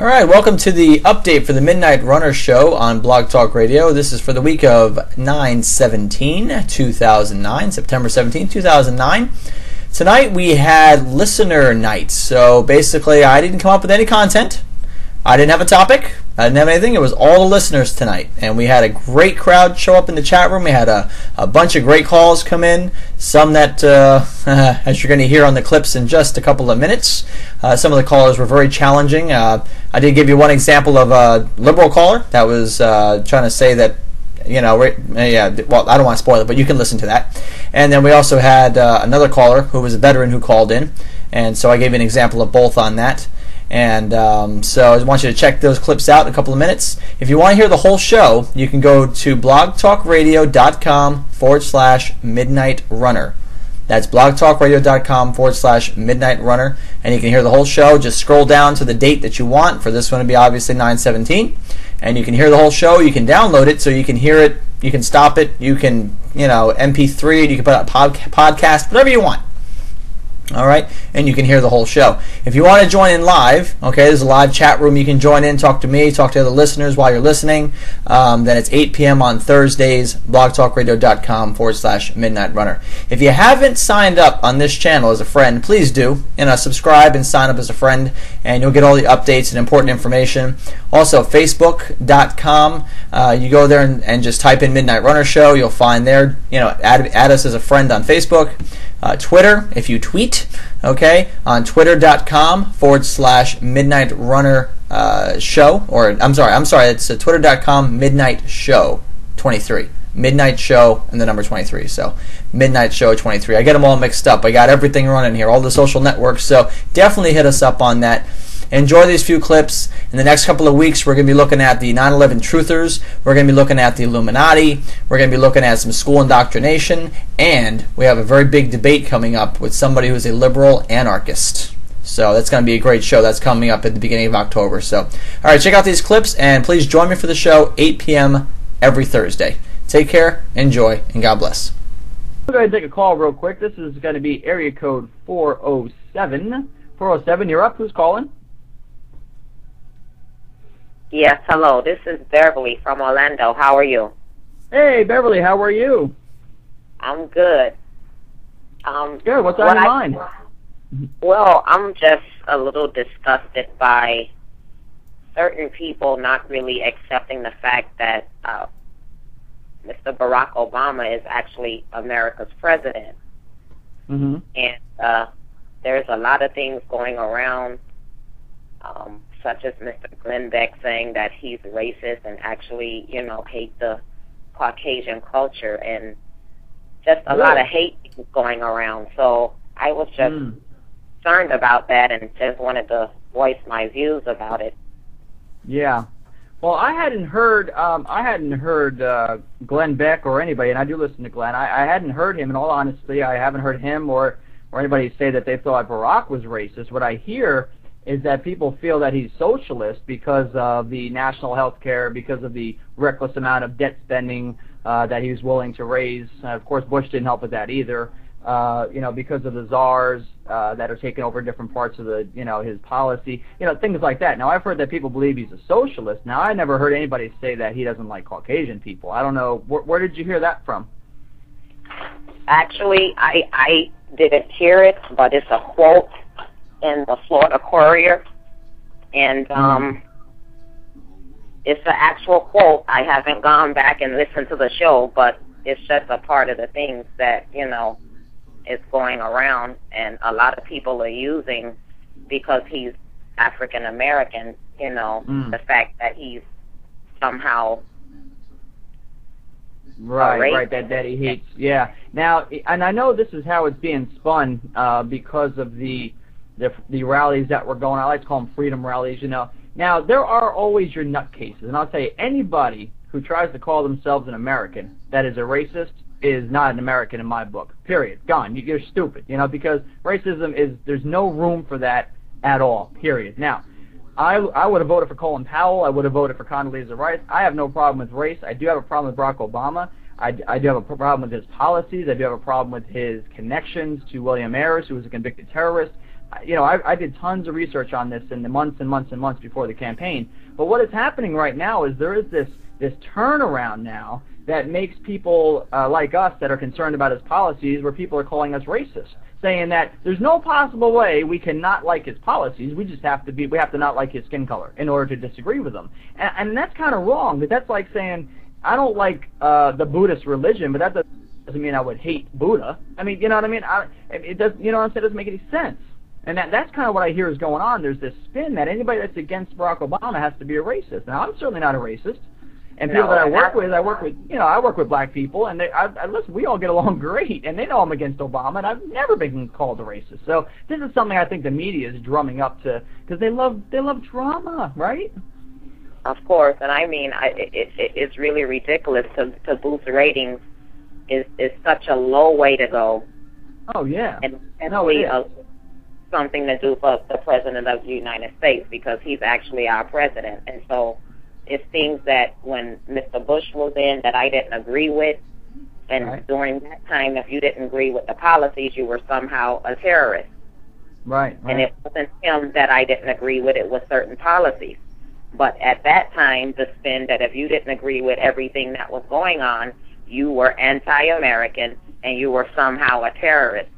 All right, welcome to the update for the Midnight Runner Show on Blog Talk Radio. This is for the week of 9/17/2009, September 17, 2009. Tonight we had listener night. So basically, I didn't come up with any content. I didn't have a topic. I didn't have anything. It was all the listeners tonight. And we had a great crowd show up in the chat room. We had a bunch of great calls come in. Some that, as you're going to hear on the clips in just a couple of minutes, some of the callers were very challenging. I did give you one example of a liberal caller that was trying to say that, well, I don't want to spoil it, but you can listen to that. And then we also had another caller who was a veteran who called in. And so I gave you an example of both on that. And so I want you to check those clips out in a couple of minutes. If you want to hear the whole show, you can go to blogtalkradio.com/Midnight Runner. That's blogtalkradio.com/Midnight Runner. And you can hear the whole show. Just scroll down to the date that you want. For this one to be obviously 9/17. And you can hear the whole show. You can download it so you can hear it. You can stop it. You can, MP3 it. You can put out a podcast, whatever you want. All right, and you can hear the whole show. If you want to join in live, okay, there's a live chat room. You can join in, talk to me, talk to other listeners while you're listening. Then it's 8 p.m. on Thursdays, blogtalkradio.com/Midnight Runner. If you haven't signed up on this channel as a friend, please do. Subscribe and sign up as a friend, and you'll get all the updates and important information. Also, Facebook.com. You go there and just type in Midnight Runner Show. You'll find there, add us as a friend on Facebook. Twitter, if you tweet, okay, on twitter.com/Midnight Runner Show, or I'm sorry, it's twitter.com Midnight Show 23. Midnight Show and the number 23. So Midnight Show 23. I get them all mixed up. I got everything running here, all the social networks. So definitely hit us up on that. Enjoy these few clips. In the next couple of weeks, we're going to be looking at the 9/11 truthers. We're going to be looking at the Illuminati. We're going to be looking at some school indoctrination. And we have a very big debate coming up with somebody who's a liberal anarchist. So that's going to be a great show. That's coming up at the beginning of October. So, all right, check out these clips, and please join me for the show, 8 p.m. every Thursday. Take care, enjoy, and God bless. I'm going to take a call real quick. This is going to be area code 407. 407, you're up. Who's calling? Yes, hello. This is Beverly from Orlando. How are you? Hey, Beverly, how are you? I'm good. Good. What's on your mind? Well, I'm just a little disgusted by certain people not really accepting the fact that Mr. Barack Obama is actually America's president. Mm-hmm. And there's a lot of things going around, such as Mr. Glenn Beck saying that he's racist and actually, hate the Caucasian culture, and just a lot of hate going around. So I was just concerned about that and just wanted to voice my views about it. Yeah. Well, I hadn't heard Glenn Beck or anybody, and I do listen to Glenn. I hadn't heard him, in all honesty. I haven't heard him or anybody say that they thought Barack was racist. What I hear is that people feel that he's socialist because of the national health care, because of the reckless amount of debt spending that he was willing to raise. Of course, Bush didn't help with that either. Because of the czars that are taking over different parts of the, his policy, things like that. Now, I've heard that people believe he's a socialist. Now, I never heard anybody say that he doesn't like Caucasian people. I don't know. Where did you hear that from? Actually, I didn't hear it, but it's a quote in the Florida Courier, and it's an actual quote. I haven't gone back and listened to the show, but it's just a part of the things that, is going around, and a lot of people are using, because he's African American, the fact that he's somehow right, that he hates. Yeah. Now, and I know this is how it's being spun because of the rallies that were going on. I like to call them freedom rallies, Now, there are always your nutcases, and I'll tell you, anybody who tries to call themselves an American that is a racist is not an American in my book, period. Gone. You're stupid, because racism there's no room for that at all, period. Now, I would have voted for Colin Powell. I would have voted for Condoleezza Rice. I have no problem with race. I do have a problem with Barack Obama. I do have a problem with his policies. I do have a problem with his connections to William Ayers, who was a convicted terrorist. I did tons of research on this in the months and months and months before the campaign. But what is happening right now is there is this turnaround now that makes people like us that are concerned about his policies, where people are calling us racist, saying that there's no possible way we can not like his policies. We have to not like his skin color in order to disagree with him. And that's kind of wrong. But that's like saying I don't like the Buddhist religion, but that doesn't mean I would hate Buddha. I mean, you know what I mean? It does. You know what I'm saying? It doesn't make any sense. And that's kind of what I hear is going on. There's this spin that anybody that's against Barack Obama has to be a racist. Now, I'm certainly not a racist. And people that I work with black people, and listen, we all get along great, and they know I'm against Obama, and I've never been called a racist. So this is something I think the media is drumming up to, because they love drama, right? Of course, and I mean, it's really ridiculous to boost ratings. Is such a low way to go. Oh yeah, and definitely something to do for the President of the United States, because he's actually our president, and so. It's things that when Mr. Bush was in that I didn't agree with, and right. During that time, if you didn't agree with the policies, you were somehow a terrorist. Right. And it wasn't him that I didn't agree with, it was certain policies. But at that time, the spin that if you didn't agree with everything that was going on, you were anti-American and you were somehow a terrorist.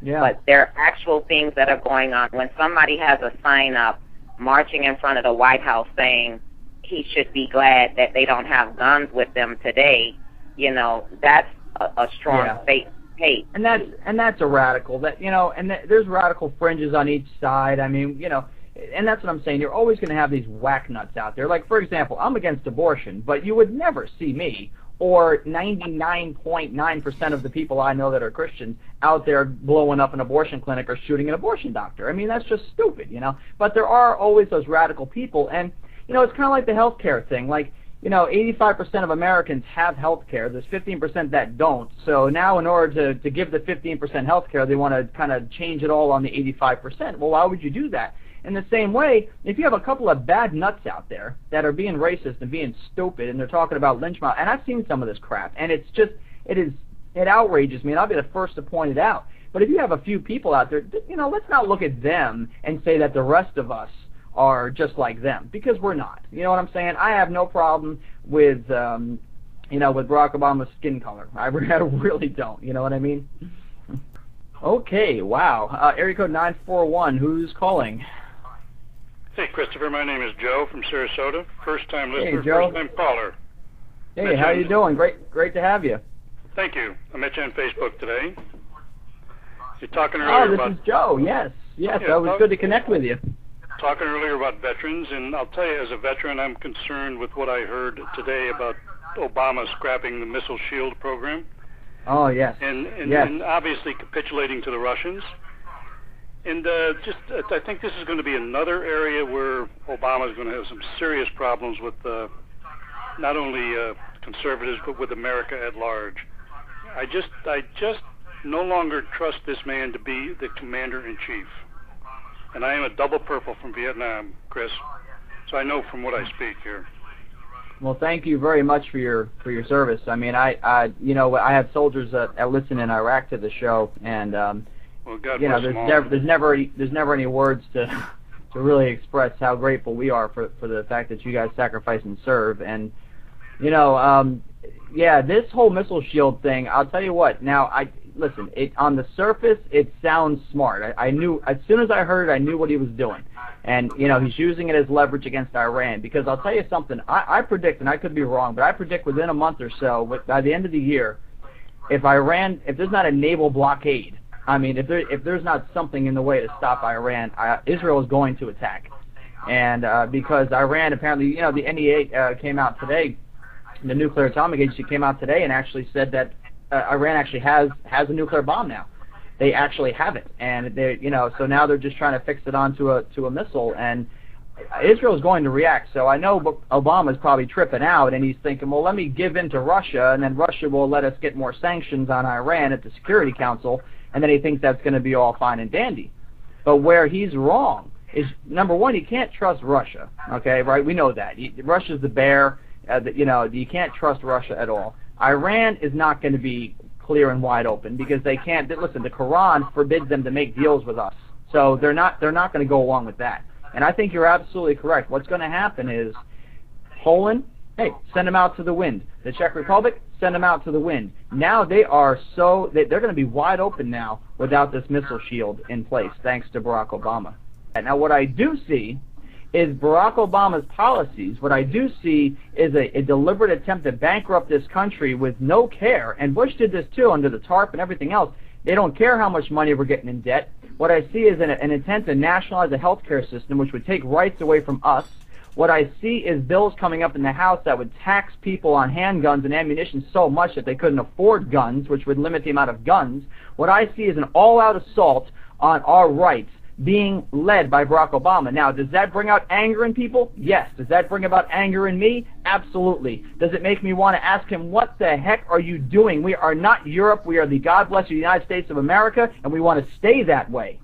Yeah. But there are actual things that are going on. When somebody has a sign up marching in front of the White House saying he should be glad that they don't have guns with them today, that's a strong state hate. And that's a radical. There's radical fringes on each side. I mean, and that's what I'm saying. You're always going to have these whack nuts out there. Like, for example, I'm against abortion, but you would never see me or 99.9% of the people I know that are Christians out there blowing up an abortion clinic or shooting an abortion doctor. I mean, that's just stupid, But there are always those radical people, and it's kind of like the healthcare thing. Like, 85% of Americans have healthcare. There's 15% that don't. So now, in order to give the 15% healthcare, they want to kind of change it all on the 85%. Well, why would you do that? In the same way, if you have a couple of bad nuts out there that are being racist and being stupid, and they're talking about lynch mob, and I've seen some of this crap, and it outrages me, and I'll be the first to point it out. But if you have a few people out there, let's not look at them and say that the rest of us are just like them, because we're not. You know what I'm saying? I have no problem with, with Barack Obama's skin color. I really don't. You know what I mean? Okay, wow. Area code 941. Who's calling? Hey, Christopher. My name is Joe from Sarasota. First-time listener, hey, Joe. first-time caller. Hey, how you doing? Great to have you. Thank you. I met you on Facebook today. You're talking earlier about... Oh, this is Joe. Yes. It was good to connect with you. Talking earlier about veterans, and I'll tell you, as a veteran, I'm concerned with what I heard today about Obama scrapping the missile shield program. Oh, yes. And obviously capitulating to the Russians. And I think this is going to be another area where Obama is going to have some serious problems with not only conservatives, but with America at large. I just no longer trust this man to be the commander-in-chief. And I am a double purple from Vietnam, Chris. So I know from what I speak here. Well, thank you very much for your service. I mean, I have soldiers that listen in Iraq to the show, and well, God bless them all. there's never any words to really express how grateful we are for the fact that you guys sacrifice and serve. And this whole missile shield thing, I'll tell you what. Now, listen, on the surface, it sounds smart. I knew, as soon as I heard it, I knew what he was doing. And, he's using it as leverage against Iran. Because I'll tell you something, I predict, and I could be wrong, but I predict within a month or so, by the end of the year, if there's not a naval blockade, I mean, if there's not something in the way to stop Iran, Israel is going to attack. And because Iran, apparently, the NEA came out today, the Nuclear Atomic Agency came out today and actually said that Iran actually has a nuclear bomb now. They actually have it, and so now they're just trying to fix it onto a missile, and Israel is going to react. So I know Obama's probably tripping out, and he's thinking, well, let me give in to Russia, and then Russia will let us get more sanctions on Iran at the Security Council, and then he thinks that's going to be all fine and dandy. But where he's wrong is, number one, you can't trust Russia. Okay, right? We know that. Russia's the bear. You can't trust Russia at all. Iran is not going to be clear and wide open because they can't. Listen, the Quran forbids them to make deals with us. So they're not going to go along with that. And I think you're absolutely correct. What's going to happen is Poland, hey, send them out to the wind. The Czech Republic, send them out to the wind. Now they're going to be wide open now without this missile shield in place, thanks to Barack Obama. Now what I do see is Barack Obama's policies. What I do see is a deliberate attempt to bankrupt this country with no care. And Bush did this too under the TARP and everything else. They don't care how much money we're getting in debt. What I see is an attempt to nationalize a healthcare system which would take rights away from us. What I see is bills coming up in the House that would tax people on handguns and ammunition so much that they couldn't afford guns, which would limit the amount of guns. What I see is an all-out assault on our rights being led by Barack Obama. Now, does that bring out anger in people? Yes. Does that bring about anger in me? Absolutely. Does it make me want to ask him, what the heck are you doing? We are not Europe. We are the God bless you United States of America, and we want to stay that way.